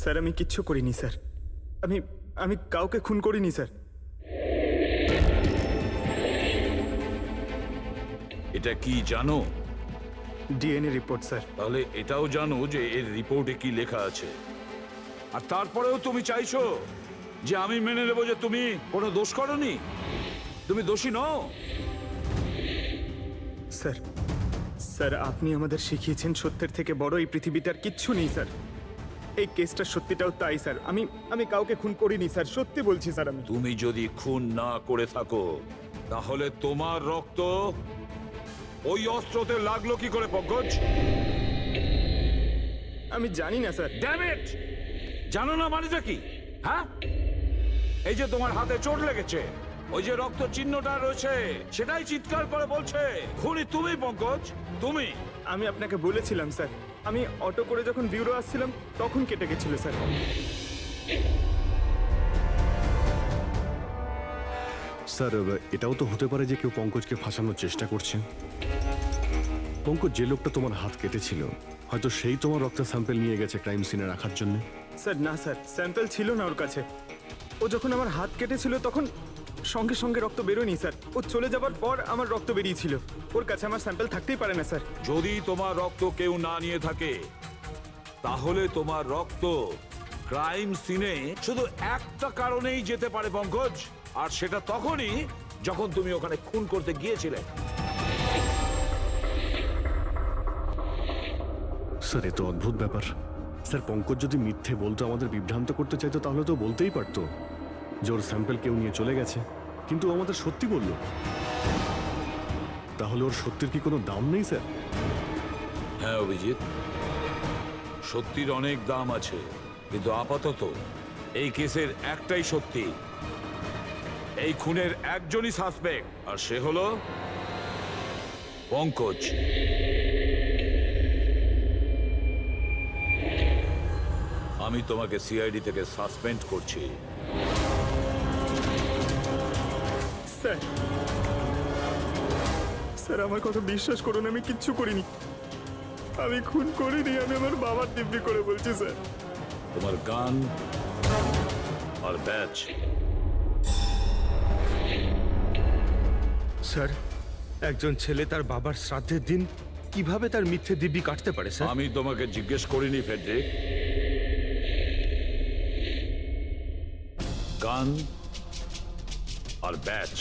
Sir আমি কিচ্ছু করিনি স্যার। আমি আমি কাউকে খুন করিনি স্যার। এটা কি জানো? DNA report sir. তাহলে এটাও জানো যে এর রিপোর্টে কি লেখা আছে। আর তারপরেও তুমি চাইছো যে আমি মেনে নেবো যে তুমি কোনো দোষ করনি, তুমি দোষী নও। স্যার স্যার আপনি আমাদের শিখিয়েছেন সত্যের থেকে বড় এই পৃথিবীতে আর কিচ্ছু নেই স্যার। এই কেসটা সত্যিটাও তাই স্যার। আমি কাউকে খুন করিনি স্যার, সত্যি বলছি স্যার। তুমি যদি খুন না করে থাকো তাহলে তোমার রক্ত ওই অস্ত্রতে লাগলো কি করে পঙ্কজ? আমি জানি না স্যার। Damn it! জানো না মানেটা কি? হ্যাঁ, এই যে তোমার হাতে চোট লেগেছে, ওই যে রক্ত চিহ্নটা রয়েছে, সেটাই চিৎকার করে বলছে খুনি তুমি পঙ্কজ, তুমি। আমি আপনাকে বলেছিলাম স্যার, আমি অটো করে যখন বিউরো আসছিলাম তখন কেটে গেছিল স্যার। স্যার এটাও তো হতে পারে যে কেউ পঙ্কজকে ফাঁসানোর চেষ্টা করছে। পঙ্কজ, যে লোকটা তোমার হাত কেটেছিল হয়তো সেই তোমার রক্তের স্যাম্পেল নিয়ে গেছে ক্রাইম সিনে রাখার জন্য। স্যার না স্যার, স্যাম্পেল ছিল না ওর কাছে। ও যখন আমার হাত কেটেছিল তখন সঙ্গে সঙ্গে রক্ত বেরোয়নি স্যার। ও চলে যাবার পর আমার রক্ত বেরিয়েছিল। ওর কাছে আমার স্যাম্পেল থাকতেই পারে না স্যার। যদি তোমার রক্ত কেউ না নিয়ে থাকে তাহলে তোমার রক্ত ক্রাইম সিনে শুধু একটা কারণেই যেতে পারে পঙ্কজ, আর সেটা তখনই যখন তুমি ওখানে খুন করতে গিয়েছিলে। স্যার এ তো অদ্ভুত ব্যাপার। স্যার পঙ্কজ যদি মিথ্যে বলতো, আমাদের বিভ্রান্ত করতে চাইতো, তাহলে তো বলতেই পারতো যে ওর স্যাম্পেল কেউ নিয়ে চলে গেছে, কিন্তু ও আমাদের সত্যি বলল। তাহলে ওর সত্যির কি কোনো দাম নেই স্যার? হ্যাঁ অভিজিৎ, সত্যির অনেক দাম আছে, কিন্তু আপাতত এই কেসের একটাই সত্যি, এই খুনের একজনই সাসপেক্ট, আর সে হলো পঙ্কজ। আমি তোমাকে সিআইডি থেকে সাসপেন্ড করছি। স্যার স্যার আমার কথা বিশ্বাস করুন, আমি কিচ্ছু করিনি। আমি খুন করিনি, আমি আমার বাবার দিব্যি করে বলছি স্যার। তোমার গান আর ব্যাচ। স্যার, একজন ছেলে তার বাবার শ্রাদ্ধের দিন কিভাবে তার মিথ্যে দিব্যি কাটতে পারে স্যার? আমি তোমাকে জিজ্ঞেস করিনি ফেডরিক। গান আর ব্যাচ।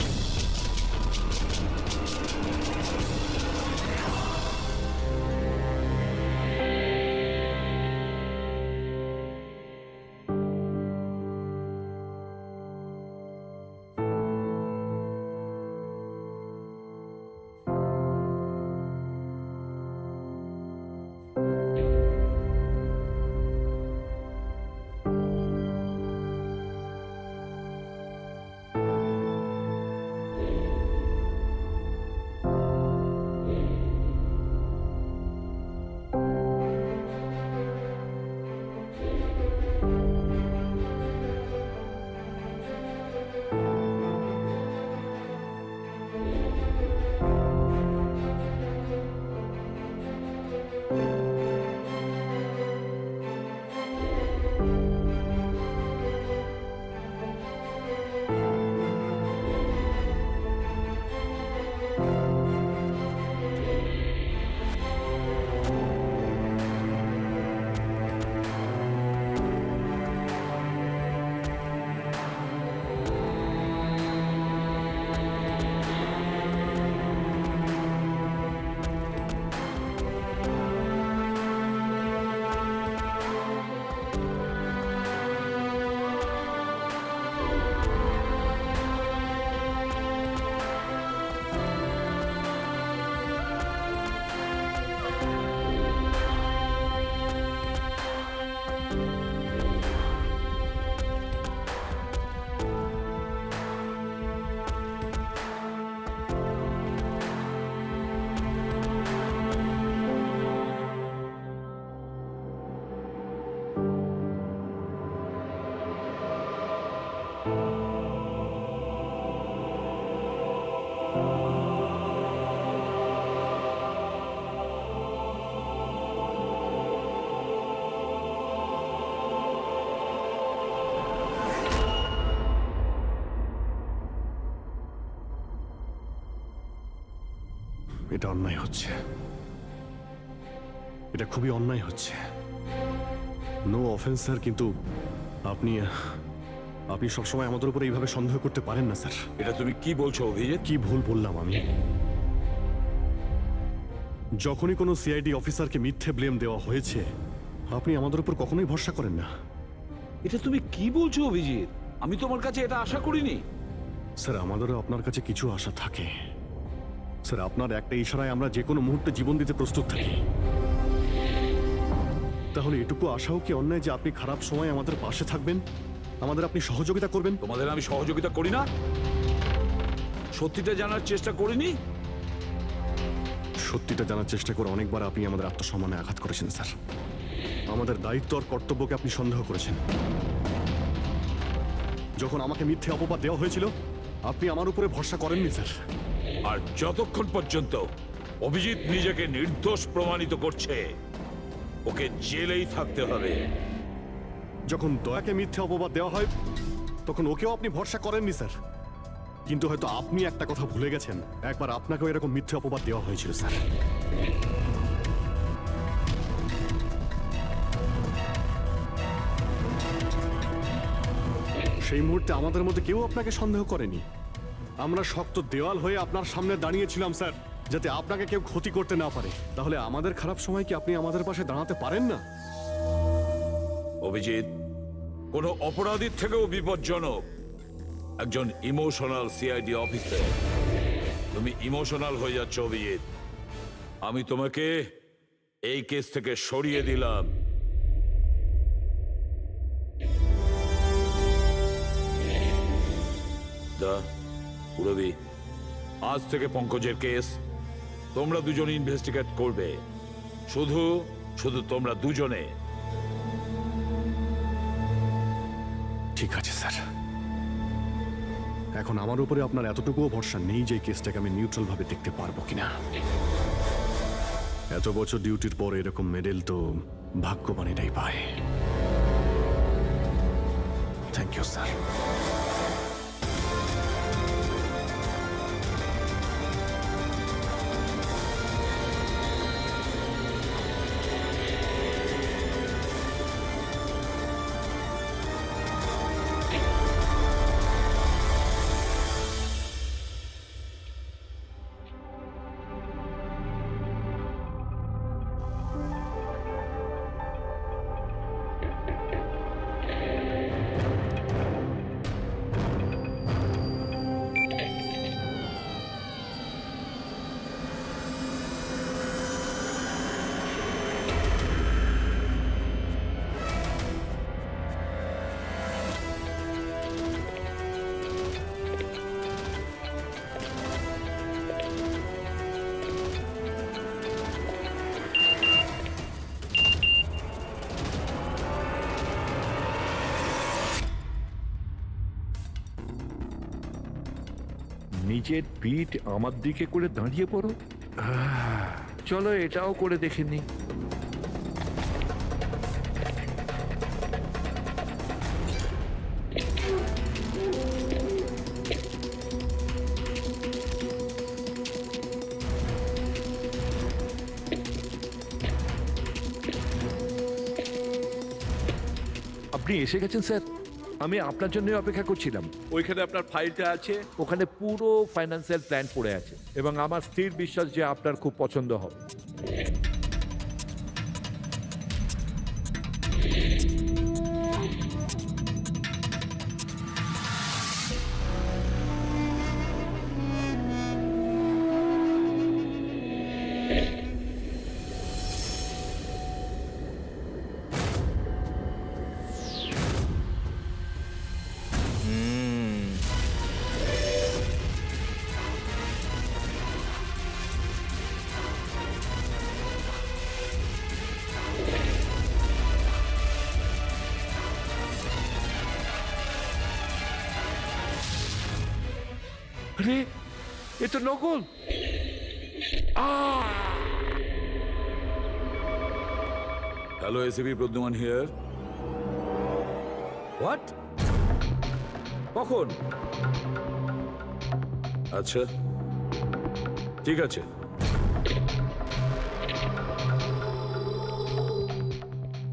এটা অন্যায় হচ্ছে, এটা খুবই অন্যায় হচ্ছে। নো অফেন্স স্যার, কিন্তু আপনি আপনি সবসময় আমাদের উপরে এইভাবে সন্দেহ করতে পারেন না স্যার। এটা তুমি কি বলছো অভিজিৎ? কি ভুল বললাম আমি? যখনই কোনো সিআইডি অফিসারকে মিথ্যে ব্লেম দেওয়া হয়েছে, আপনি আমাদের উপর কখনোই ভরসা করেন না। এটা তুমি কি বলছো অভিজিৎ? আমি তোমার কাছে এটা আশা করিনি। স্যার, আমাদেরও আপনার কাছে কিছু আশা থাকে স্যার। আপনার একটা ইশারায় আমরা যে কোনো মুহূর্তে জীবন দিতে প্রস্তুত থাকি। তাহলে এটুকু আশাও কি অন্যায় যে আপনি খারাপ সময় আমাদের পাশে থাকবেন, আমাদের আপনি সহযোগিতা করবেন? তোমাদের আমি সহযোগিতা করি না? সত্যিটা জানার চেষ্টা করিনি? সত্যিটা জানার চেষ্টা করে অনেকবার আপনি আমাদের আত্মসম্মানে আঘাত করেছেন স্যার। আমাদের দায়িত্ব আর কর্তব্যকে আপনি সন্দেহ করেছেন। যখন আমাকে মিথ্যে অপবাদ দেওয়া হয়েছিল, আপনি আমার উপরে ভরসা করেননি স্যার। আর যতক্ষণ পর্যন্ত অভিজিৎ নিজেকে নির্দোষ প্রমাণিত করছে, ওকে জেলেই থাকতে হবে। যখন দয়াকে মিথ্যে অপবাদ দেওয়া হয়, তখন ওকেও আপনি ভরসা করেননি স্যার। কিন্তু হয়তো আপনি একটা কথা ভুলে গেছেন, একবার আপনাকেও এরকম মিথ্যে অপবাদ দেওয়া হয়েছিল স্যার। সেই মুহূর্তে আমাদের মধ্যে কেউ আপনাকে সন্দেহ করেনি। আমরা শক্ত দেওয়াল হয়ে আপনার সামনে দাঁড়িয়েছিলাম স্যার, যাতে আপনাকে কেউ ক্ষতি করতে না পারে। তাহলে আমাদের খারাপ সময় কি আপনি আমাদের পাশে দাঁড়াতে পারেন না? অভিজিৎ কোনো অপরাধীর থেকেও বিপজ্জনক একজন ইমোশনাল সিআইডি অফিসার। তুমি ইমোশনাল হয়ে যাচ্ছ অভিজিৎ। আমি তোমাকে এই কেস থেকে সরিয়ে দিলাম। পুরবি, আজ থেকে পঙ্কজের কেস তোমরা দুজন ইনভেস্টিগেট করবে। শুধু শুধু তোমরা দুজনে। ঠিক আছে স্যার। এখন আমার উপরে আপনার এতটুকুও ভরসা নেই যে কেসটাকে আমি নিউট্রাল ভাবে দেখতে পারবো কিনা। এত বছর ডিউটির পর এরকম মেডেল তো ভাগ্যবানেরাই পায়। Thank you sir. নিজের পিঠ আমার দিকে করে দাঁড়িয়ে পড়ো। চলো এটাও করে দেখে নি। আপনি এসে গেছেন স্যার। আমি আপনার জন্য অপেক্ষা করছিলাম। ওইখানে আপনার ফাইলটা আছে, ওখানে পুরো ফাইন্যান্সিয়াল প্ল্যান পড়ে আছে এবং আমার স্থির বিশ্বাস যে আপনার খুব পছন্দ হবে। আরে এ তো নকল। Hello, ACP Pradyuman here. What? কখন? আচ্ছা, ঠিক আছে।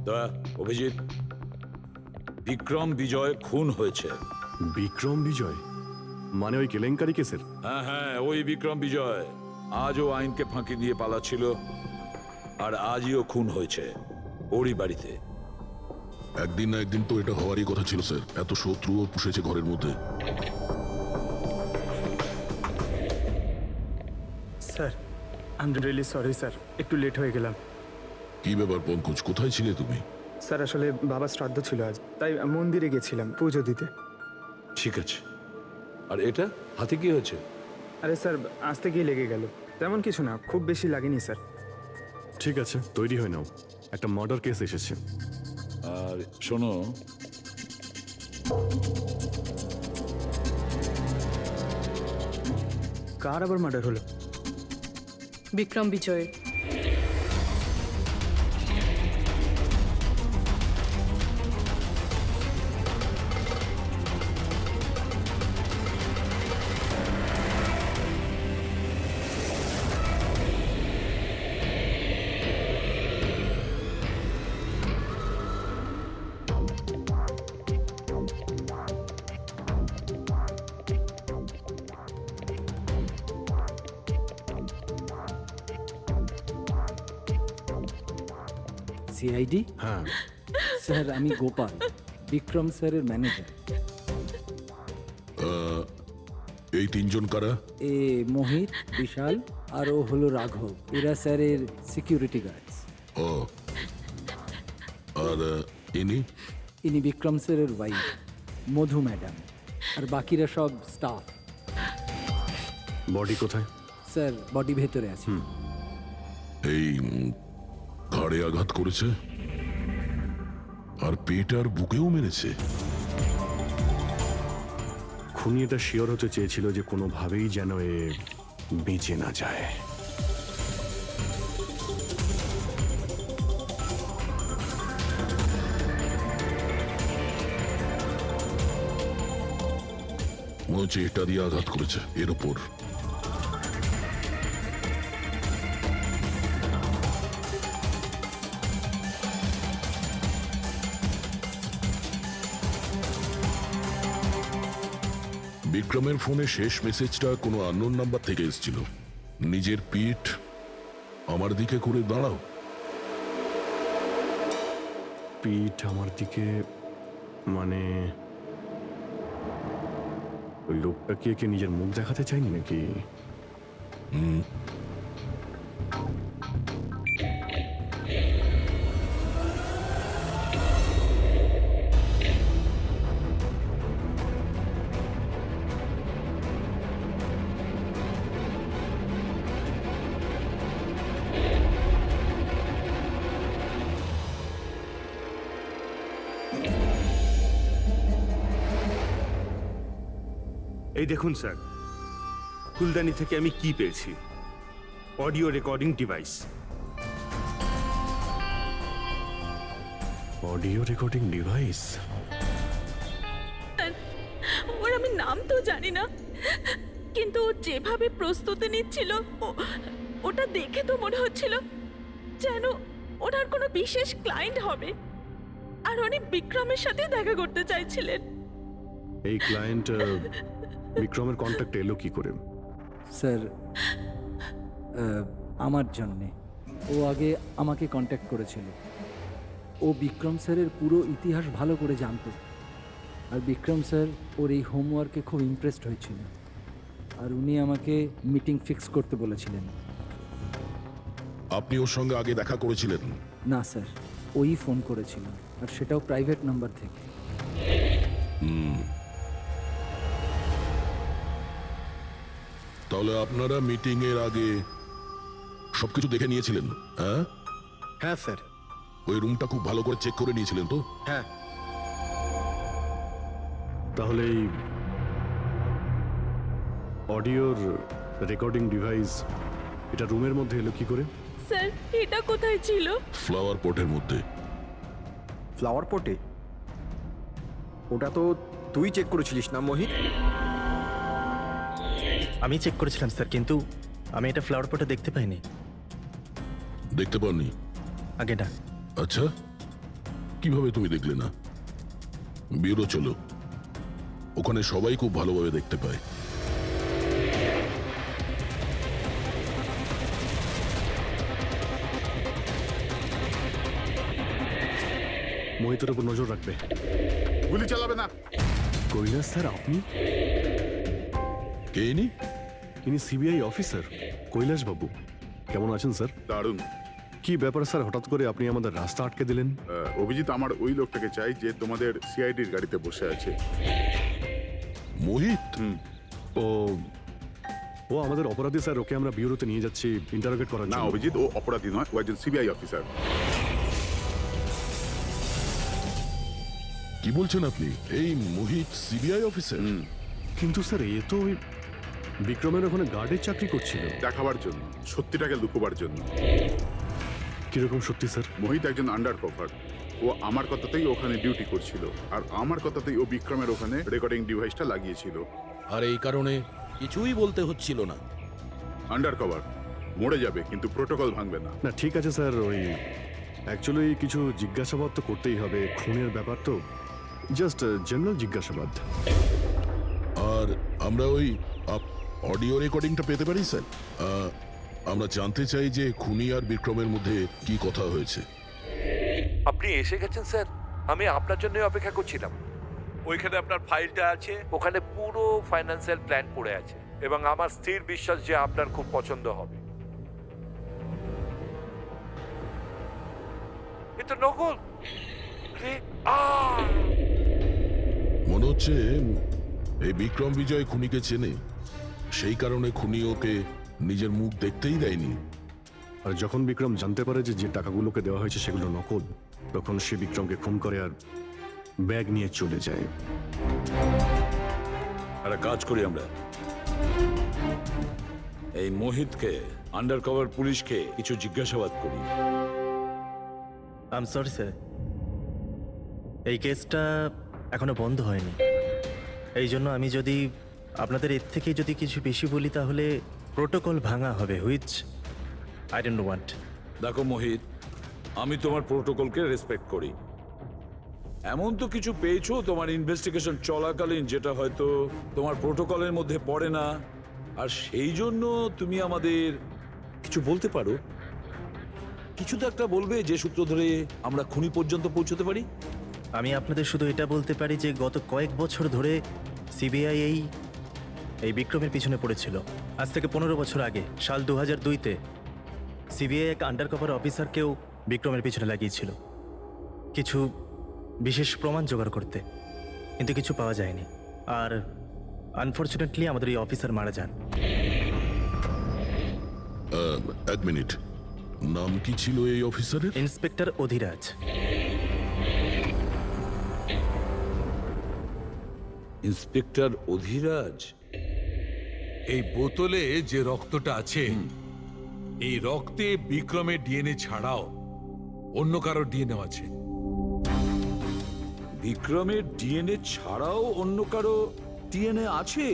তা অভিজিৎ, বিক্রম বিজয় খুন হয়েছে। বিক্রম বিজয় মানে ওই কেলেঙ্কারি কেসের? হ্যাঁ হ্যাঁ, ওই বিক্রম বিজয় আজও আইনকে ফাঁকি দিয়ে পালাচ্ছিল, আর আজও খুন হয়েছে ওরই বাড়িতে। একদিন না একদিন তো এটা হওয়ারই কথা ছিল স্যার, এত শত্রুও পুষেছে ঘরের মধ্যে। Sir I am really sorry sir, একটু লেট হয়ে গেলাম। কি ব্যাপার পঙ্কজ, কোথায় ছিলে তুমি? স্যার আসলে বাবার শ্রাদ্ধ ছিল আজ, তাই মন্দিরে গেছিলাম পুজো দিতে। ঠিক আছে, আর এটা হাতে কি হয়েছে? আরে স্যার আসতে গিয়ে লেগে গেল, তেমন কিছু না, খুব বেশি লাগেনি স্যার। ঠিক আছে, তৈরি হয়ে নাও, একটা মার্ডার কেস এসেছে। আর শোনো, কার আবার মার্ডার হলো? বিক্রম বিজয়। সিআইডি? হ্যাঁ, স্যার আমি গোপাল, বিক্রম স্যারের ম্যানেজার। এই তিনজন কারা? এ মোহিত, বিশাল আর ও হলো রাঘব, এরা স্যারের সিকিউরিটি গার্ডস। ও, আর ইনি? ইনি বিক্রম স্যারের ওয়াইফ মধু ম্যাডাম, আর বাকিরা সব স্টাফ। বডি কোথায়? স্যার বডি ভেতরে আছে। এই ঘাড়ে আঘাত করেছে আর পেট আর বুকেও মেরেছে। খুনি এটা শিওর হতে চেয়েছিল যে কোনোভাবেই যেন এ বেঁচে না যায়। মনে হচ্ছে এটা দিয়ে আঘাত করেছে এর উপর। বিক্রমের ফোনে শেষ মেসেজটা কোনো আননোন নাম্বার থেকে এসেছিল। নিজের পিঠ আমার দিকে করে দাঁড়াও। পিঠ আমার দিকে মানে ওই লোকটা কি একে নিজের মুখ দেখাতে চাইনি নাকি? এই দেখুন স্যার, ফুলদানি থেকে আমি কি পেয়েছি, audio recording device. Audio recording device? ওর আমি নাম তো জানি না, কিন্তু ও যেভাবে প্রস্তুতি নিচ্ছিল ওটা দেখে তো মনে হচ্ছিল যেন ওনার কোনো বিশেষ ক্লায়েন্ট হবে, আর উনি বিক্রমের সাথে দেখা করতে চাইছিলেন। এই ক্লায়েন্ট বিক্রমের কন্ট্যাক্ট এলো কি করে? স্যার আমার জন্যে ও আগে আমাকে কন্ট্যাক্ট করেছিল। ও বিক্রম স্যারের পুরো ইতিহাস ভালো করে জানতো, আর বিক্রম স্যার ওর এই হোমওয়ার্কে খুব ইমপ্রেসড হয়েছিল, আর উনি আমাকে মিটিং ফিক্স করতে বলেছিলেন। আপনি ওর সঙ্গে আগে দেখা করেছিলেন? না স্যার, ওই ফোন করেছিল, আর সেটাও প্রাইভেট নাম্বার থেকে। তাহলে আপনারা মিটিং এর আগে সবকিছু দেখে নিয়েছিলেন? হ্যাঁ হ্যাঁ স্যার। ওই রুমটা খুব ভালো করে চেক করে নিয়েছিলেন তো? হ্যাঁ। তাহলে এই অডিওর রেকর্ডিং ডিভাইস এটা রুমের মধ্যে এলো কি করে? স্যার এটা কোথায় ছিল? ফ্লাওয়ার পটের মধ্যে। ফ্লাওয়ার পটে? ওটা তো তুই চেক করেছিলিস না মোহিত? আমি চেক করেছিলাম স্যার, কিন্তু আমি এটা ফ্লাওয়ার পটে দেখতে পাইনি। দেখতে পাননি? আগে না। আচ্ছা, কিভাবে তুমি দেখলে না? ব্যুরো চলো, ওখানে সবাই খুব ভালোভাবে দেখতে পায়। মোহিতের উপর নজর রাখবে। গুলি চালাবে না। কৈলাস স্যার, আপনি? কে ইনি? ইনি সিবিআই অফিসার কৈলাস বাবু। কেমন আছেন স্যার? দারুণ। কি ব্যাপার স্যার, হঠাৎ করে আপনি আমাদের রাস্তা আটকে দিলেন? অভিজিৎ আমার ওই লোকটাকে চাই যে তোমাদের সিআইডির গাড়িতে বসে আছে। মোহিত? ও ও আমাদের অপরাধী স্যার, ওকে আমরা ব্যুরোতে নিয়ে যাচ্ছি ইন্টারোগেট করার না জন্য। অভিজিৎ, ও অপরাধী নয়, ও একজন সিবিআই অফিসার। কি বলছেন আপনি? এই মোহিত সিবিআই অফিসার? কিন্তু স্যার এ তো ওই বিক্রমের ওখানে গার্ডের চাকরি করছিল। দেখাবার জন্য, সত্যিটাকে লুকোবার জন্য। কিরকম সত্যি স্যার? মোহিত একজন আন্ডার কভার। ও আমার কথাতেই ওখানে ডিউটি করছিল, আর আমার কথাতেই ও বিক্রমের ওখানে রেকর্ডিং ডিভাইসটা লাগিয়েছিল। আর এই কারণে কিছুই বলতে হচ্ছিল না। আন্ডার কভার মরে যাবে কিন্তু প্রোটোকল ভাঙবে না। না ঠিক আছে স্যার, ওই অ্যাকচুয়ালি কিছু জিজ্ঞাসাবাদ তো করতেই হবে, খুনের ব্যাপার তো, জাস্ট জেনারেল জিজ্ঞাসাবাদ। আর আমরা ওই অডিও রেকর্ডিংটা পেতে পারি স্যার? আমরা জানতে চাই যে খুনি আর বিক্রমের মধ্যে কি কথা হয়েছে। আপনি এসে গেছেন স্যার, আমি আপনার জন্য অপেক্ষা করছিলাম। ওইখানে আপনার ফাইলটা আছে, ওখানে পুরো ফাইন্যান্সিয়াল প্ল্যান পড়ে আছে এবং আমার স্থির বিশ্বাস যে আপনার খুব পছন্দ হবে। এটা নকল। মনে হচ্ছে এই বিক্রম বিজয় খুনিকে চেনে, সেই কারণে খুনি ওকে নিজের মুখ দেখতেই দেয়নি। আর যখন বিক্রম জানতে পারে যে যে টাকাগুলোকে দেওয়া হয়েছে সেগুলো নকল, তখন সে বিক্রমকে খুন করে আর ব্যাগ নিয়ে চলে যায়। একটা কাজ করি আমরা, এই মোহিতকে, আন্ডার কভার পুলিশকে কিছু জিজ্ঞাসাবাদ করি। আই এম সরি স্যার, এই কেসটা এখনো বন্ধ হয়নি। এই জন্য আমি যদি আপনাদের এর থেকে যদি কিছু বেশি বলি তাহলে প্রোটোকল ভাঙা হবে, হুইচ আই ডোন্ট ওয়ান্ট। দেখো মোহিত, আমি তোমার প্রোটোকলকে রেসপেক্ট করি। এমন তো কিছু পেয়েছো তোমার ইনভেস্টিগেশন চলাকালীন যেটা হয়তো তোমার প্রোটোকলের মধ্যে পড়ে না, আর সেই জন্য তুমি আমাদের কিছু বলতে পারো। কিছু তো একটা বলবে যে সূত্র ধরে আমরা খুনি পর্যন্ত পৌঁছতে পারি। আমি আপনাদের শুধু এটা বলতে পারি যে গত কয়েক বছর ধরে সিবিআই এই বিক্রমের পিছনে পড়েছিল। আজ থেকে 15 বছর আগে, সাল 2002-তে সিবিআই এক আন্ডারকভার অফিসারকেও বিক্রমের পিছনে লাগিয়েছিল কিছু বিশেষ প্রমাণ জোগাড় করতে, কিন্তু কিছু পাওয়া যায়নি। আর আনফর্চুনেটলি আমাদের এই অফিসার মারা যান। এক মিনিট, নাম কি ছিল এই অফিসারের? ইন্সপেক্টর অধিরাজ। ইন্সপেক্টর অধিরাজ? এই বোতলে যে রক্তটা আছে, এই রক্তে বিক্রমের ডিএনএ ছাড়াও অন্য কারো ডিএনএ আছে। বিক্রমের ডিএনএ ছাড়াও অন্য কারো ডিএনএ আছে?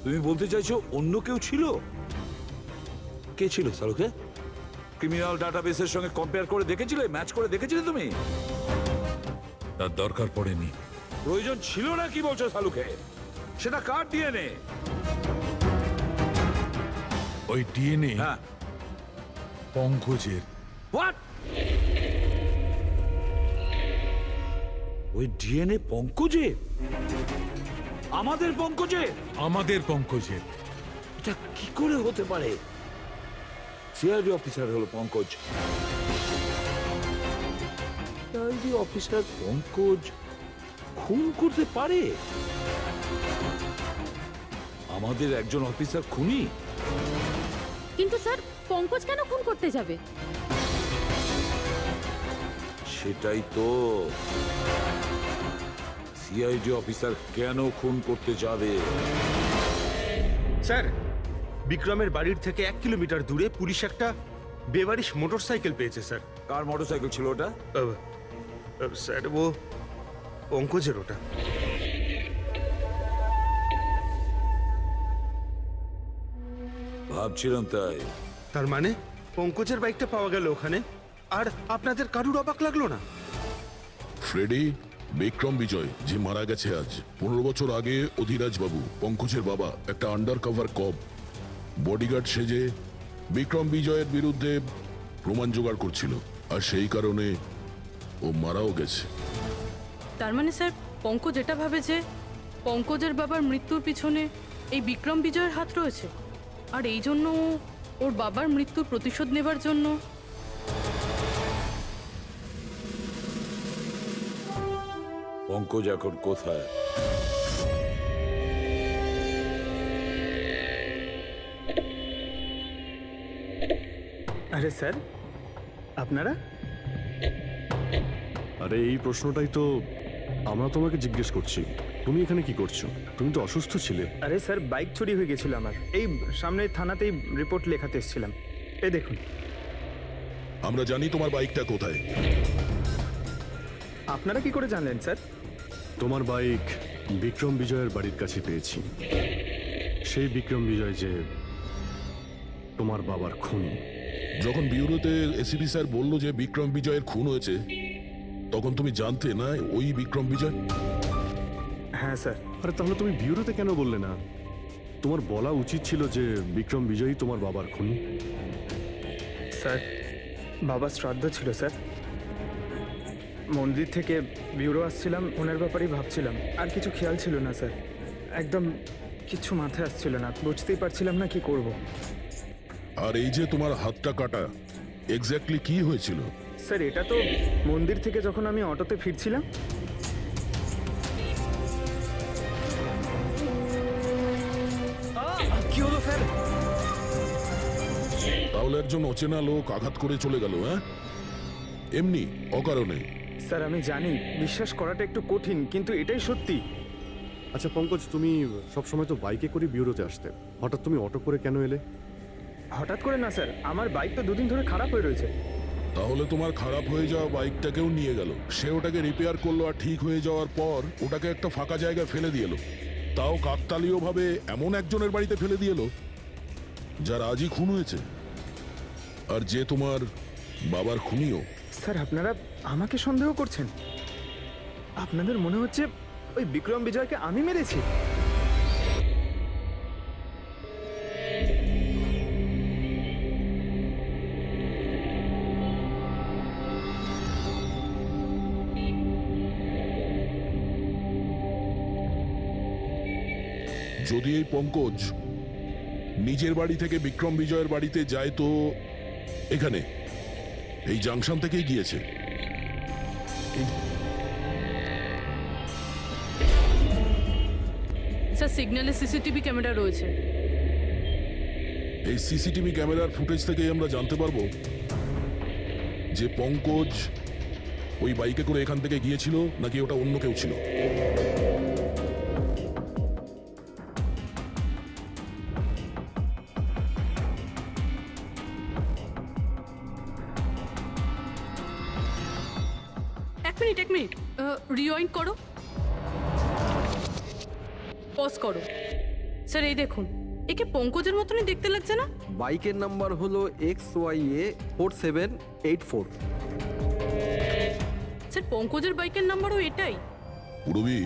তুমি বলতে চাইছো অন্য কেউ ছিল? কে ছিল সালুকে? ক্রিমিনাল ডাটাবেসের সঙ্গে কম্পেয়ার করে দেখেছিলে, ম্যাচ করে দেখেছিলে তুমি? তার দরকার পড়েনি। প্রয়োজন ছিল না কি বলছো সালুকে? সেটা কার ডিএনএ? ওই ডিএনএ হ্যাঁ, পঙ্কজের। হোয়াট? ওই ডিএনএ পঙ্কজের? আমাদের পঙ্কজের? আমাদের পঙ্কজের। এটা কি করে হতে পারে? সিআইডি অফিসার হলো পঙ্কজ। সিআইডি অফিসার পঙ্কজ খুন করতে পারে? আমাদের একজন অফিসার খুনি? কিন্তু স্যার, পঙ্কজ কেন খুন করতে যাবে? সেটাই তো, সিআইডি অফিসার কেন খুন করতে যাবে? স্যার, বিক্রমের বাড়ির থেকে 1 কিলোমিটার দূরে পুলিশ একটা বেবারিশ মোটরসাইকেল পেয়েছে স্যার। কার মোটরসাইকেল ছিল ওটা? স্যার ও পঙ্কজের ওটা। ভাবছিলাম তাই। তার মানে পঙ্কজের বাইকটা পাওয়া গেল ওখানে, আর আপনাদের কারুর অবাক লাগলো না? ফ্রেডি, বিক্রম বিজয় যে মারা গেছে আজ 15 বছর আগে, অধিরাজ বাবু পঙ্কজের বাবা একটা আন্ডার কভার কব বডিগার্ড সেজে বিক্রম বিজয়ের বিরুদ্ধে প্রমাণ জোগাড় করছিল, আর সেই কারণে ও মারাও গেছে। তার মানে স্যার পঙ্কজ এটা ভাবে যে পঙ্কজের বাবার মৃত্যুর পিছনে এই বিক্রম বিজয়ের হাত রয়েছে, আর এই জন্য ও ওর বাবার মৃত্যুর প্রতিশোধ নেবার জন্য। পঙ্কজ এখন কোথায়? আরে স্যার, আপনারা? আরে এই প্রশ্নটাই তো আমরা তোমাকে জিজ্ঞেস করছি। তুমি এখানে কি করছো? তুমি তো অসুস্থ ছিলে। আরে স্যার, বাইক চুরি হয়ে গেছিল আমার। এই সামনে থানাতেই রিপোর্ট লেখাতে এসেছিলাম। এই দেখুন। আমরা জানি তোমার বাইকটা কোথায়। আপনারা কি করে জানলেন স্যার? তোমার বাইক বিক্রম বিজয়ের বাড়ির কাছে পেয়েছি। সেই বিক্রম বিজয় যে তোমার বাবার খুনি। যখন বিউরোতে এসিপি স্যার বলল যে বিক্রম বিজয়ের খুন হয়েছে, তখন তুমি জানতে না ওই বিক্রম বিজয়? হ্যাঁ স্যার। আরে তাহলে তুমি বিউরোতে কেন বললে না? তোমার বলা উচিত ছিল যে বিক্রম বিজয়ই তোমার বাবার খুনি। স্যার, বাবার শ্রাদ্ধ ছিল স্যার। মন্দির থেকে বিউরো আসছিলাম, ওনার ব্যাপারেই ভাবছিলাম, আর কিছু খেয়াল ছিল না স্যার। একদম কিছু মাথায় আসছিল না, বুঝতেই পারছিলাম না কি করব। আর এই যে তোমার হাতটা কাটা, এক্স্যাক্টলি কি হয়েছিল? স্যার, এটা তো মন্দির থেকে যখন আমি অটোতে ফিরছিলাম। কি হলো স্যার? তাহলে একজন অচেনা লোক আঘাত করে চলে গেল, হ্যাঁ? এমনি অকারণে? স্যার, আমি জানি বিশ্বাস করাটা একটু কঠিন, কিন্তু এটাই সত্যি। আচ্ছা পঙ্কজ, তুমি সবসময় তো বাইকে করে বিউরোতে আসতে, হঠাৎ তুমি অটো করে কেন এলে? হঠাৎ করে না স্যার, আমার বাইক তো দুদিন ধরে খারাপ হয়ে রয়েছে। তাহলে তোমার খারাপ হয়ে যাওয়া বাইকটাকেও নিয়ে গেল, সে ওটাকে রিপেয়ার করলো, আর ঠিক হয়ে যাওয়ার পর ওটাকে একটা ফাঁকা জায়গায় ফেলে দিয়ে এলো, তাও কাকতালীয় ভাবে এমন একজনের বাড়িতে ফেলে দিয়ে এলো যার আজই খুন হয়েছে, আর যে তোমার বাবার খুনিও। স্যার, আপনারা আমাকে সন্দেহ করছেন? আপনাদের মনে হচ্ছে ওই বিক্রম বিজয়কে আমি মেরেছি? যদি এই পঙ্কজ নিজের বাড়ি থেকে বিক্রম বিজয়ের বাড়িতে যায়, তো এখানে এই জাংশন থেকেই গিয়েছে। স্যার, সিগন্যালে সিসিটিভি ক্যামেরা রয়েছে। এই সিসিটিভি ক্যামেরার ফুটেজ থেকেই আমরা জানতে পারবো যে পঙ্কজ ওই বাইকে করে এখান থেকে গিয়েছিল নাকি ওটা অন্য কেউ ছিল। এক মিনিট রিওয়াইন্ড করো, পজ করো। স্যার, এই দেখুন, একে পঙ্কজের মতনই দেখতে লাগছে না? বাইকের নাম্বার হলো XYA4784। স্যার, পঙ্কজের বাইকের নাম্বারও এটাই। পুরবি,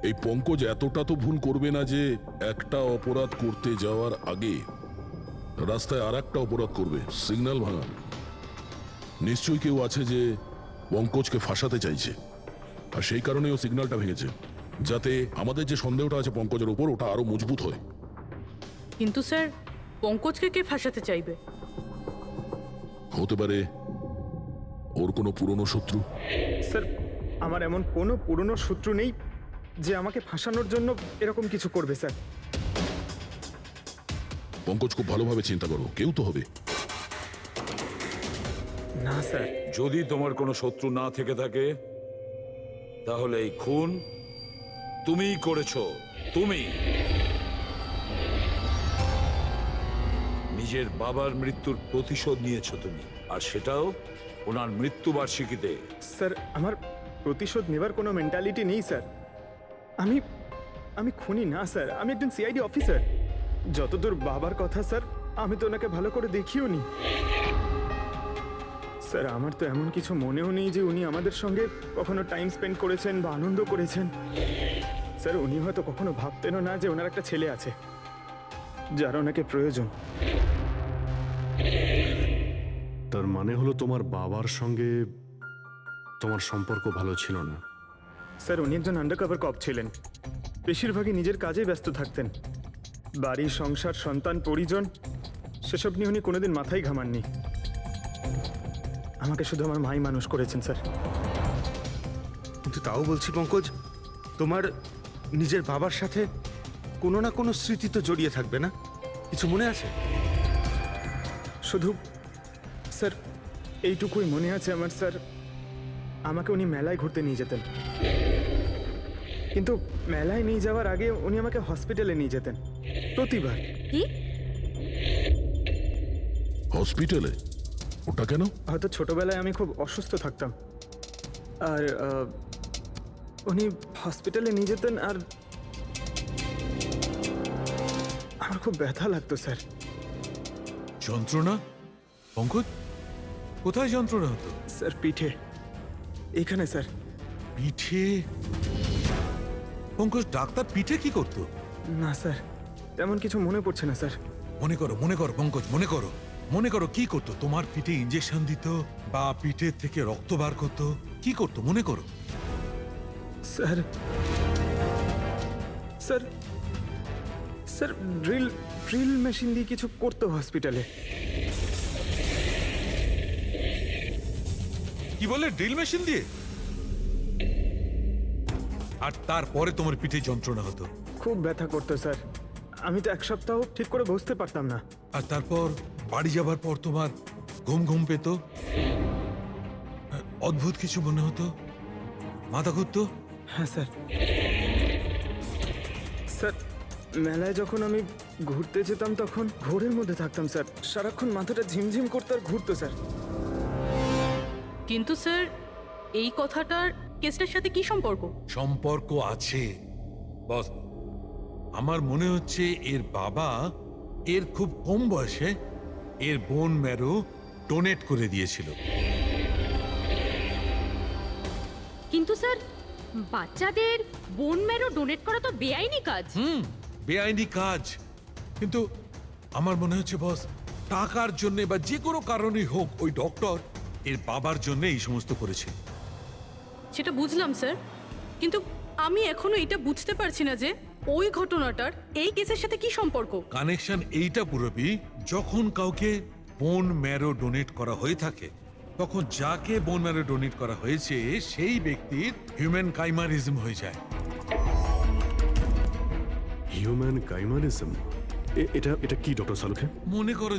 এই পঙ্কজ এতটা তো ভুল করবে না যে একটা অপরাধ করতে যাওয়ার আগে রাস্তায় আর একটা অপরাধ করবে, সিগন্যাল ভাঙা। নিশ্চয়ই কেউ আছে যে পঙ্কজকে ফাঁসাতে চাইছে, আর সেই কারণেই ও সিগন্যালটা ভেঙেছে, যাতে আমাদের যে সন্দেহটা আছে পঙ্কজের উপর, ওটা আরো মজবুত হয়। কিন্তু স্যার, পঙ্কজকে কে ফাঁসাতে চাইবে? হতে পারে ওর কোনো পুরনো শত্রু। স্যার, আমার এমন কোনো পুরনো শত্রু নেই যে আমাকে ফাঁসানোর জন্য এরকম কিছু করবে স্যার। পঙ্কজ, খুব ভালোভাবে চিন্তা করো, কেউ তো হবে। না স্যার। যদি তোমার কোনো শত্রু না থেকে থাকে, তাহলে এই খুন তুমিই করেছো। তুমি নিজের বাবার মৃত্যুর প্রতিশোধ নিয়েছো তুমি, আর সেটাও ওনার মৃত্যুবার্ষিকীতে। স্যার, আমার প্রতিশোধ নেবার কোনো মেন্টালিটি নেই স্যার। আমি খুনি না স্যার, আমি একজন সিআইডি অফিসার। যতদূর বাবার কথা স্যার, আমি তো ওনাকে ভালো করে দেখিও নি। স্যার আমার তো এমন কিছু মনেও নেই যে উনি আমাদের সঙ্গে কখনো টাইম স্পেন্ড করেছেন বা আনন্দ করেছেন। স্যার উনি হয়তো কখনো ভাবতেনও না যে ওনার একটা ছেলে আছে যার ওনাকে প্রয়োজন। তার মানে হলো তোমার বাবার সঙ্গে তোমার সম্পর্ক ভালো ছিল না? স্যার উনি একজন আন্ডারকভার কপ ছিলেন, বেশিরভাগই নিজের কাজেই ব্যস্ত থাকতেন। বাড়ি, সংসার, সন্তান, পরিজন সেসব নিয়ে উনি কোনোদিন মাথায় ঘামাননি। আমাকে শুধু আমার মাই মানুষ করেছেন স্যার। কিন্তু তাও বলছি পঙ্কজ, তোমার নিজের বাবার সাথে কোনো না কোনো স্মৃতি তো জড়িয়ে থাকবে না? কিছু মনে আছে? শুধু স্যার এইটুকুই মনে আছে আমার স্যার, আমাকে উনি মেলায় ঘুরতে নিয়ে যেতেন, কিন্তু মেলায় নিয়ে যাওয়ার আগে উনি আমাকে হসপিটালে নিয়ে যেতেন প্রতিবার। কি? হসপিটালে? ওটা কেন? হয়তো ছোটবেলায় আমি খুব অসুস্থ থাকতাম, আর উনি হসপিটালে নিয়ে যেতেন, আর আমার খুব ব্যথা লাগতো স্যার। যন্ত্রণা? পঙ্কজ, কোথায় যন্ত্রণা হতো? স্যার পিঠে, এখানে স্যার। পিঠে? পঙ্কজ, ডাক্তার পিঠে কি করতো? না স্যার, তেমন কিছু মনে পড়ছে না স্যার। মনে করো পঙ্কজ, মনে করো কি করতো? তোমার পিঠে ইঞ্জেকশন দিত বা পিঠের থেকে রক্ত বার করতো? কি করতো মনে করো? Sir sir sir drill machine দিয়ে কিছু করতো হসপিটালে। কি বলে, ড্রিল মেশিন দিয়ে? আর তারপরে তোমার পিঠে যন্ত্রণা হতো? খুব ব্যথা করতো স্যার, আমি তো এক সপ্তাহ ঠিক করে বসতে পারতাম না। আর তারপর বাড়ি যাবার পর তোমার ঘুম পেত, অদ্ভুত কিছু মনে হতো, মাথা ঘুরতো? হ্যাঁ স্যার। স্যার মেলায় যখন আমি ঘুরতে যেতাম তখন ঘোরের মধ্যে থাকতাম স্যার, সারাক্ষণ মাথাটা ঝিমঝিম করতে আর ঘুরতো স্যার। কিন্তু স্যার এই কথাটার কেসটার সাথে কি সম্পর্ক? সম্পর্ক আছে বস। আমার মনে হচ্ছে এর বাবা এর খুব কম বয়সে এর বোন ম্যারো ডোনেট করে দিয়েছিল। কিন্তু স্যার বাচ্চাদের বোন ম্যারো ডোনেট করা তো বেআইনি কাজ। বেআইনি কাজ, কিন্তু আমার মনে হচ্ছে বস টাকার জন্য বা যে কোনো কারণেই হোক ওই ডক্টর এর বাবার জন্য এই সমস্ত করেছে। সেটা বুঝলাম স্যার, কিন্তু আমি এখনো এটা বুঝতে পারছি না যে ওই ঘটনাটার এই কেসের সাথে কি সম্পর্ক। কানেকশন এইটা পুরোপি, যখন কাউকে বোন ম্যারো ডোনেট করা হয়ে থাকে তখন যাকে বোন ম্যারো ডোনেট করা হয়েছে সেই ব্যক্তির হিউম্যান কাইমারিজম হয়ে যায়। হিউম্যান কাইমারিজম? এটা কি ডক্টর সালুখে? মনে করো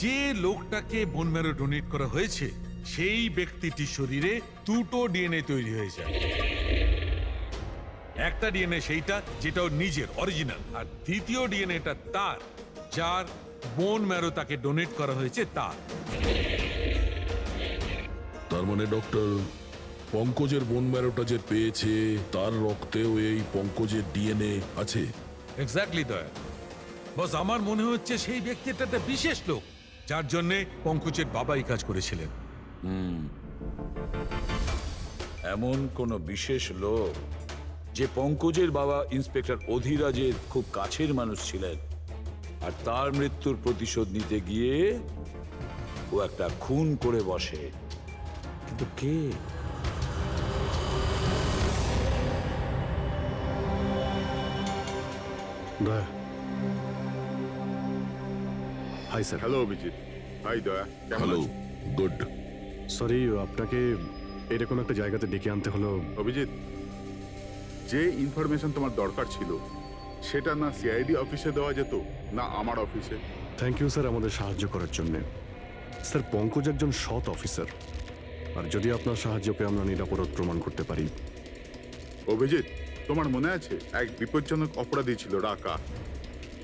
যে লোকটাকে বোন ম্যারো ডোনেট করা হয়েছে সেই ব্যক্তিটির শরীরে দুটো ডিএনএ তৈরি হয়ে যায়। একটা ডিএনএ সেইটা যেটা ওর নিজের অরিজিনাল, আর দ্বিতীয় ডিএনএটা তার যার বোন ম্যারো তাকে ডোনেট করা হয়েছে তার। তার মানে ডক্টর, পঙ্কজের বোন ম্যারোটা যে পেয়েছে তার রক্তেও এই পঙ্কজের ডিএনএ আছে? এক্স্যাক্টলি দয়া বস, আমার মনে হচ্ছে সেই ব্যক্তিটা একটা বিশেষ লোক যার জন্য পঙ্কজের বাবা এই কাজ করেছিলেন। এমন কোন বিশেষ লোক যে পঙ্কজের বাবা ইন্সপেক্টর অধিরাজের খুব কাছের মানুষ ছিলেন, আর তার মৃত্যুর প্রতিশোধ নিতে গিয়ে ও একটা খুন করে বসে। কিন্তু কে? Daya. Hi sir. Hello Abhijit. Hi Daya. Hello. Good. Sorry, আপনাকে এরকম একটা জায়গাতে ডেকে আনতে হলো। অভিজিৎ, যে ইনফরমেশন তোমার দরকার ছিল সেটা না সিআইডি অফিসে দেওয়া যেত না আমার অফিসে? থ্যাংক ইউ স্যার আমাদের সাহায্য করার জন্য। স্যার পঙ্কজ একজন সৎ অফিসার, আর যদি আপনার সাহায্যকে আমরা নিরাপরাধ প্রমাণ করতে পারি। অভিজিৎ, তোমার মনে আছে এক বিপজ্জনক অপরাধী ছিল রাকা,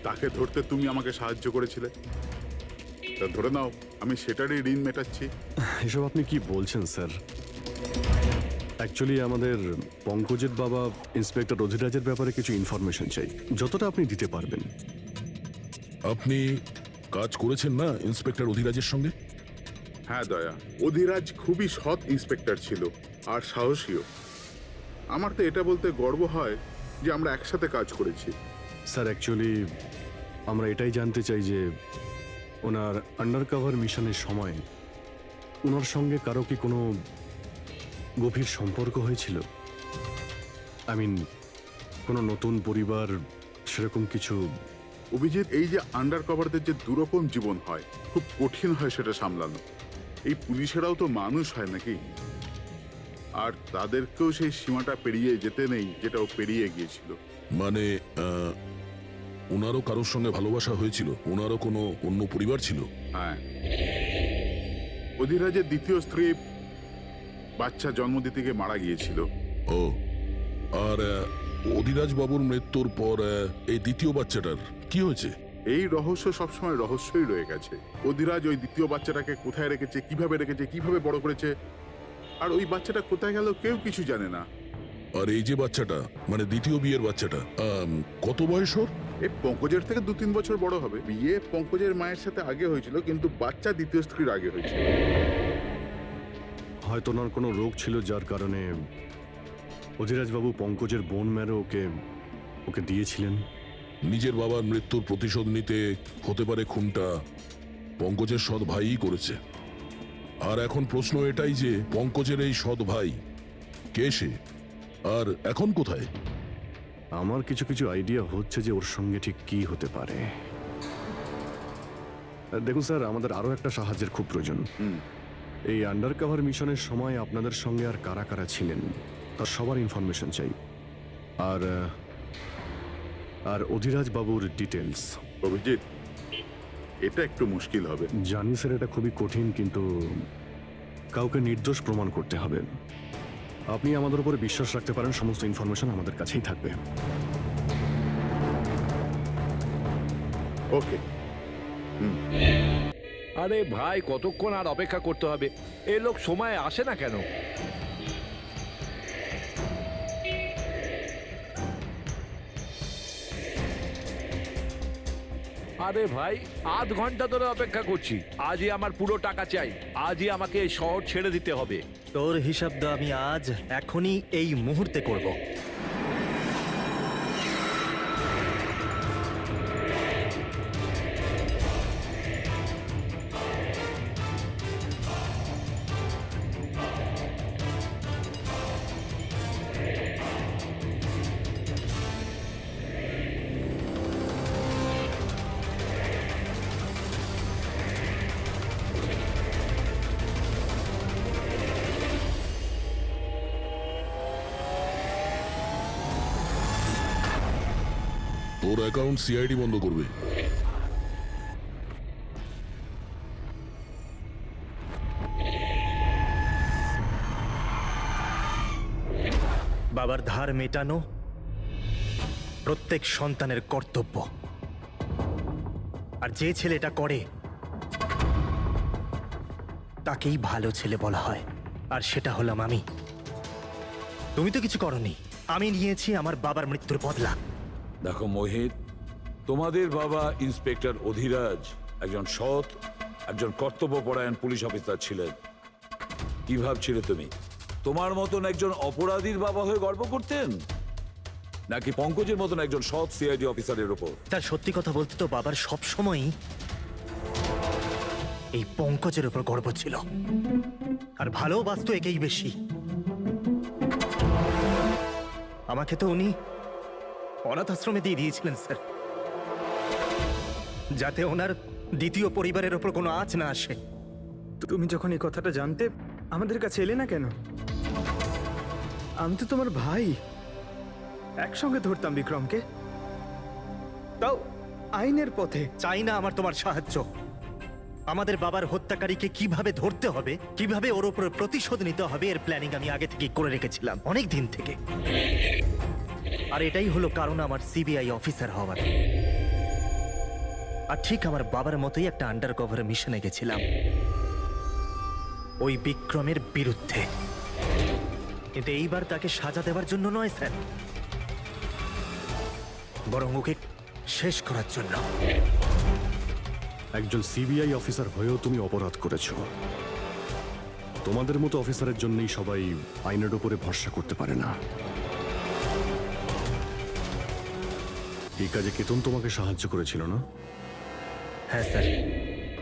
তাকে ধরতে তুমি আমাকে সাহায্য করেছিলে। তা ধরে নাও আমি সেটারই ঋণ মেটাচ্ছি। এসব আপনি কি বলছেন স্যার? অ্যাকচুয়ালি আমাদের পঙ্কজের বাবা ইন্সপেক্টর অধিরাজের ব্যাপারে কিছু ইনফরমেশন চাই, যতটা আপনি দিতে পারবেন। আপনি কাজ করেছেন না ইন্সপেক্টর অধিরাজের সঙ্গে? হ্যাঁ দয়া, অধিরাজ খুবই সৎ ইন্সপেক্টর ছিল আর সাহসীও। আমার তো এটা বলতে গর্ব হয় যে আমরা একসাথে কাজ করেছি। স্যার অ্যাকচুয়ালি আমরা এটাই জানতে চাই যে ওনার আন্ডার কভার মিশনের সময় ওনার সঙ্গে কারো কি কোনো গভীর সম্পর্ক হয়েছিল? আই মিন কোনো নতুন পরিবার সেরকম কিছু? অভিজিৎ, এই যে আন্ডার কভারদের যে দুরকম জীবন হয়, খুব কঠিন হয় সেটা সামলানো। এই পুলিশেরাও তো মানুষ হয় নাকি, আর তাদেরকেও সেই সীমাটা পেরিয়ে যেতে নেই যেটা ও পেরিয়ে গিয়েছিল। মানে ওনারও কারোর সঙ্গে ভালোবাসা হয়েছিল? ওনারও কোনো অন্য পরিবার ছিল? হ্যাঁ, অধিরাজের দ্বিতীয় স্ত্রী বাচ্চা জন্ম দিতে গিয়ে মারা গিয়েছিল। ও, আর অধিরাজ বাবুর মৃত্যুর পর এই দ্বিতীয় বাচ্চাটার কি হয়েছে? এই রহস্য সবসময় রহস্যই রয়ে গেছে। অধিরাজ ওই দ্বিতীয় বাচ্চাটাকে কোথায় রেখেছে, কিভাবে বড় করেছে, আর ওই বাচ্চাটা কোথায় গেল কেউ কিছু জানে না। আর এই যে বাচ্চাটা, মানে দ্বিতীয় বিয়ের বাচ্চাটা, কত বয়স ওর? এই পঙ্কজের থেকে 2-3 বছর বড় হবে। বিয়ে পঙ্কজের মায়ের সাথে আগে হয়েছিল, কিন্তু বাচ্চা দ্বিতীয় স্ত্রীর আগে হয়েছিল। হয়তো ওনার কোনো রোগ ছিল যার কারণে অধিরাজবাবু পঙ্কজের বোন ম্যারো ওকে দিয়েছিলেন। নিজের বাবার মৃত্যুর প্রতিশোধ নিতে হতে পারে খুনটা পঙ্কজের সৎ ভাইই করেছে। আর এখন প্রশ্ন এটাই যে পঙ্কজের এই সৎ ভাই কে সে, আর এখন কোথায়? আমার কিছু কিছু আইডিয়া হচ্ছে যে ওর সঙ্গে ঠিক কি হতে পারে। দেখুন স্যার, আমাদের আরো একটা সাহায্যের খুব প্রয়োজন। এই আন্ডার কভার মিশনের সময় আপনাদের সঙ্গে আর কারা কারা ছিলেন তার সবার ইনফরমেশন চাই, আর অধিরাজ বাবুর ডিটেলস। অভিজিৎ, এটা একটু মুশকিল হবে। জানি স্যার, এটা খুবই কঠিন, কিন্তু কাউকে নির্দোষ প্রমাণ করতে হবে। আপনি আমাদের উপরে বিশ্বাস রাখতে পারেন, সমস্ত ইনফরমেশন আমাদের কাছেই থাকবে। ওকে। আরে ভাই, কতক্ষণ আর অপেক্ষা করতে হবে? এই লোক সময় আসে না কেন? আরে ভাই, আধ ঘন্টা ধরে অপেক্ষা করছি। আজই আমার পুরো টাকা চাই। আজই আমাকে এই শহর ছেড়ে দিতে হবে। তোর হিসাব তো আমি আজ এখনই এই মুহূর্তে করব। তোর অ্যাকাউন্ট সিআইডি বন্ধ করবে। বাবার ধার মেটানো প্রত্যেক সন্তানের কর্তব্য, আর যে ছেলেটা করে তাকেই ভালো ছেলে বলা হয়, আর সেটা হলাম আমি। তুমি তো কিছু করনি, আমি নিয়েছি আমার বাবার মৃত্যুর বদলা। দেখো মোহিত, তোমাদের বাবা ইন্সপেক্টর অধিরাজ একজন সৎ, একজন কর্তব্যপরায়ণ পুলিশ অফিসার ছিলেন। কি ভাবছিলে তুমি? তোমার মতন একজন অপরাধীর বাবা হয়ে গর্ব করতেন, নাকি পঙ্কজের মতন একজন সৎ সিআইডি অফিসারের উপর? তার সত্যি কথা বলতে তো বাবার সব সময়ই এই পঙ্কজের উপর গর্ব ছিল, আর ভালোবাসতো একেই বেশি। আমাকে তো উনি অনাথ আশ্রমে দিয়ে দিয়েছিলেন স্যার, যাতে ওনার দ্বিতীয় পরিবারের ওপর কোনো আঁচ না আসে। তুমি যখন এই কথাটা জানতে আমাদের কাছে এলে না কেন? আমি তো তোমার ভাই, একসঙ্গে ধরতাম বিক্রমকে, তাও আইনের পথে। চাই না আমার তোমার সাহায্য। আমাদের বাবার হত্যাকারীকে কিভাবে ধরতে হবে, কিভাবে ওর উপর প্রতিশোধ নিতে হবে, এর প্ল্যানিং আমি আগে থেকেই করে রেখেছিলাম, অনেক দিন থেকে। আর এটাই হলো কারণ আমার সিবিআই অফিসার হওয়ার। আর ঠিক আমার বাবার মতোই একটা আন্ডার কভার মিশনে গেছিলাম ওই বিক্রমের বিরুদ্ধে। কিন্তু এইবার তাকে সাজা দেওয়ার জন্য নয় স্যার, বরং ওকে শেষ করার জন্য। একজন সিবিআই অফিসার হয়েও তুমি অপরাধ করেছো, তোমাদের মতো অফিসারের জন্যই সবাই আইনের উপরে ভরসা করতে পারে না। এই কাজে কেতন তোমাকে সাহায্য করেছিল না? হ্যাঁ স্যার,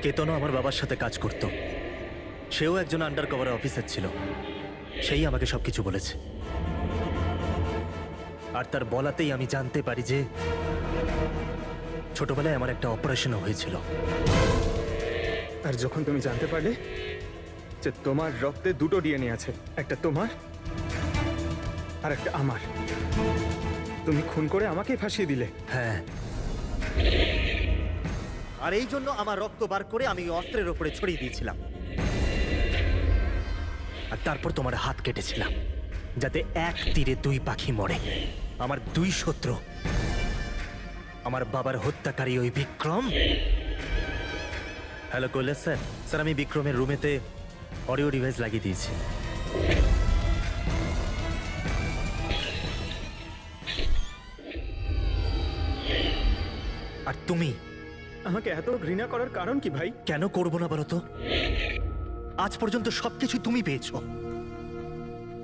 কেতনও আমার বাবার সাথে কাজ করত। সেও একজন আন্ডার কভার অফিসার ছিল। সেই আমাকে সবকিছু বলেছে। আর তার বলাতেই আমি জানতে পারি যে ছোটবেলায় আমার একটা অপারেশনও হয়েছিল। আর যখন তুমি জানতে পারলে যে তোমার রক্তে দুটো ডিএনএ আছে, একটা তোমার আর একটা আমার, তুমি খুন করে আমাকেই ফাঁসিয়ে দিলে। হ্যাঁ, আর এই জন্য আমার রক্ত বার করে আমি অস্ত্রের উপরে ছড়িয়ে দিয়েছিলাম। আর তারপর তোমার হাত কেটেছিলাম, যাতে এক তীরে দুই পাখি মরে। আমার দুই শত্রু, আমার বাবার হত্যাকারী ওই Vikram. Hello Kailash sir. Sir, আমি বিক্রমের রুমেতে অডিও ডিভাইস লাগিয়ে দিয়েছি। আর তুমি আমাকে এত ঘৃণা করার কারণ কি ভাই? কেন করবো না বলো তো? আজ পর্যন্ত সবকিছু তুমি পেয়েছো।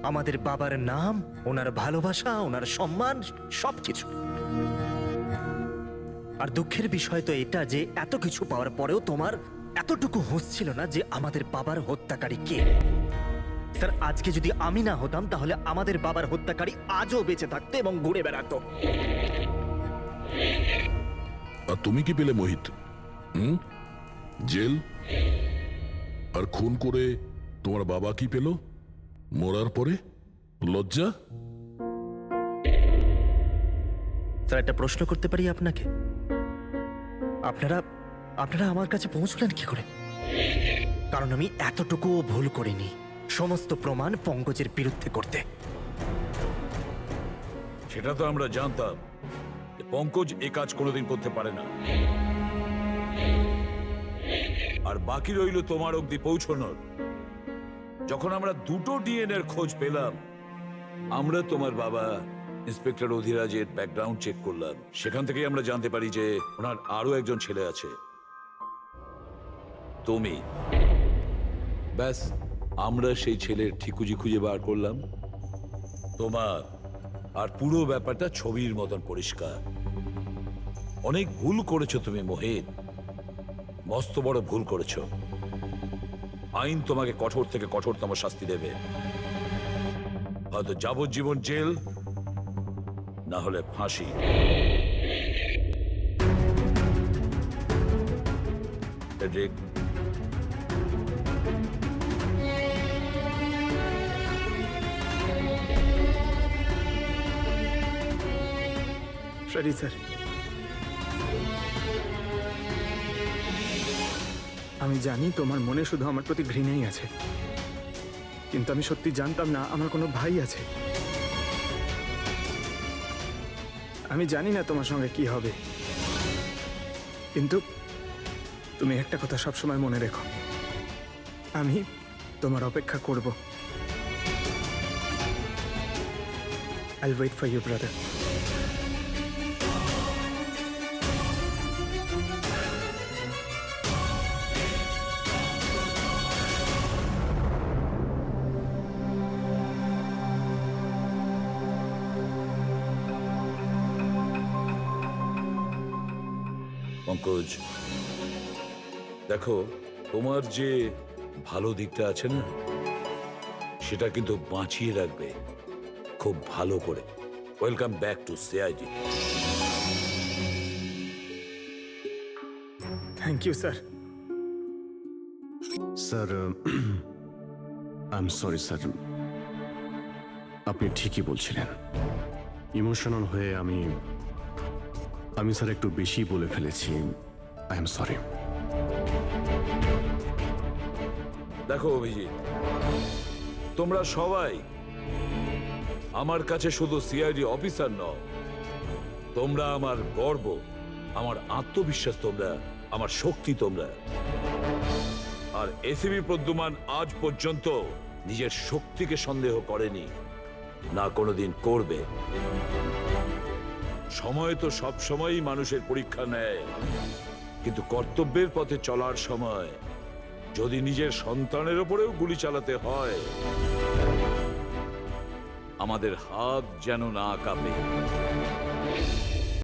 আমাদের বাবার নাম, ওনার ভালোবাসা, ওনার সম্মান, সবকিছু। আর দুঃখের বিষয় তো এটা যে এত কিছু পাওয়ার পরেও তোমার এতটুকু হুঁশ ছিল না যে আমাদের বাবার হত্যাকারী কে। স্যার, আজকে যদি আমি না হতাম তাহলে আমাদের বাবার হত্যাকারী আজও বেঁচে থাকতো এবং ঘুরে বেড়াতো। আর তুমি কি পেলে মোহিত? জেল? আর খুন করে তোমার বাবা কি পেল মরার পরে? লজ্জা? স্যার, একটা প্রশ্ন করতে পারি আপনাকে? আপনারা আপনারা আমার কাছে পৌঁছলেন কি করে? কারণ আমি এতটুকুও ভুল করিনি সমস্ত প্রমাণ পঙ্কজের বিরুদ্ধে করতে। সেটা তো আমরা জানতাম যে পঙ্কজ এ কাজ কোনোদিন করতে পারে না। আর বাকি রইল তোমার অবধি পৌঁছানোর। যখন আমরা দুটো ডিএনএর খোঁজ পেলাম, আমরা তোমার বাবা ইন্সপেক্টর অধিরাজের ব্যাকগ্রাউন্ড চেক করলাম। সেখান থেকেই আমরা জানতে পারি যে ওনার আরো একজন ছেলে আছে, তুমি। ব্যাস, আমরা সেই ছেলের ঠিকুজি খুঁজে বার করলাম তোমার। আর পুরো ব্যাপারটা ছবির মতন পরিষ্কার। অনেক ভুল করেছো তুমি মোহিত, মস্ত বড় ভুল করেছো। আইন তোমাকে কঠোর থেকে কঠোরতম শাস্তি দেবে। হয়তো যাবজ্জীবন জেল, না হলে ফাঁসি। ফ্রেডরিক, সরি স্যার, আমি জানি তোমার মনে শুধু আমার প্রতি ঘৃণাই আছে, কিন্তু আমি সত্যি জানতাম না আমার কোনো ভাই আছে। আমি জানি না তোমার সঙ্গে কি হবে, কিন্তু তুমি একটা কথা সবসময় মনে রেখো, আমি তোমার অপেক্ষা করব। I'll wait for you, brother. Pankaj, দেখো, তোমার যে ভালো দিকটা আছে না, সেটা কিন্তু বাঁচিয়ে রাখবে খুব ভালো করে। Welcome back to CID. Thank you sir. Sir, I am sorry sir, আপনি ঠিকই বলছিলেন। ইমোশনাল হয়ে আমি স্যার একটু বেশি বলে ফেলেছি। I am sorry. দেখো অভিজিৎ, তোমরা সবাই আমার কাছে শুধু সিআইডি অফিসার নও, তোমরা আমার গর্ব, আমার আত্মবিশ্বাস, তোমরা আমার শক্তি। তোমরা আর এসিবি প্রদ্যুমান আজ পর্যন্ত নিজের শক্তিকে সন্দেহ করেনি, না কোনোদিন করবে। সময় তো সব সময়ই মানুষের পরীক্ষা নেয়, কিন্তু কর্তব্যের পথে চলার সময় যদি নিজের সন্তানের ওপরেও গুলি চালাতে হয়, আমাদের হাত যেন না কাঁপে।